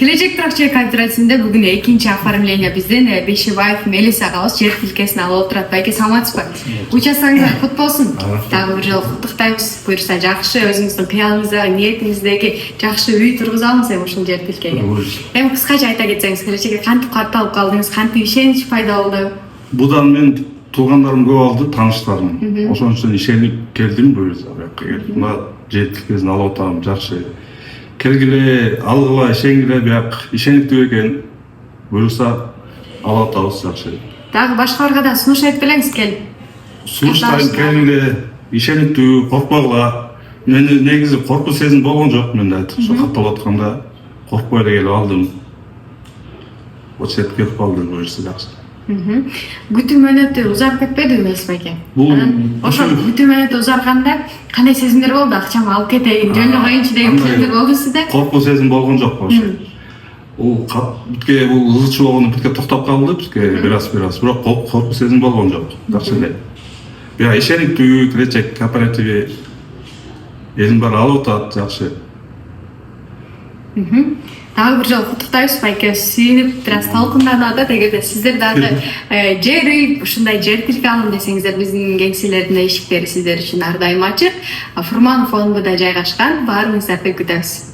Келечек Туракчылык кооперативинде бүгүн экинчи оформление бизден Бейшебаев Мелис агабыз жер тилкесин алып отурат. Байке, саламатсызбы? Учасаңыздар кут болсун. Дагы бир жолу куттуктайбыз. Буюрса жакшы өзүңүздүн кыялыңыздагы, ниетиңиздеги жакшы үй тургузабыз ушул жер тилкеге. Эми кыскача айта кетсеңиз, келечекке кантип катталып калдыңыз, кантип ишенич пайда болду? Будан мен туугандарым көп алды, тааныштарым. Ошон үчүн ишенип келдим буюрса. Мына жер тилкесин алып атам, жакшы. Келгиле, алгыла, ишенгиле, бияк ишениктүү экен. Буюрса алып атабыз, жакшы. Дагы башкаларга да сунуш айтып белеңиз, келип. Сунуштайм, келгиле, ишениктүү, коркпогула. Менде негизи коркуу сезим болгон жок менде айтып. Ошо катталып атканда коркпой эле келип алдым. Очет келип калды, буюрса жакшы. Күтүү мөөнөтү узарып кетпедиби Мелис байке? Ошо күтүү мөөнөтү узарганда кандай сезимдер болду? Акчамды алып кетейин, жөнүнө коюнчу деген сезимдер болду сизде? Коркуу сезим болгон жок ошо. Бүтке бул ызы чуу болгондо бүтке токтоп калды, бүтке бир аз, бирок коркуу сезим болгон жок. Жакшы эле. Бия ишениктүү келечек кооперативи элдин баары алып атат, жакшы. Дагы бир жолу куттуктайбыз байке, сүйүнүп бир аз талкынданып атат. Эгерде сиздер дагы жер үй, ушундай жер тилке алам десеңиздер, биздин кеңселердин эшиктери сиздер үчүн ар дайым ачык. Фурманов фонунда жайгашкан, баарыңыздарды күтөбүз.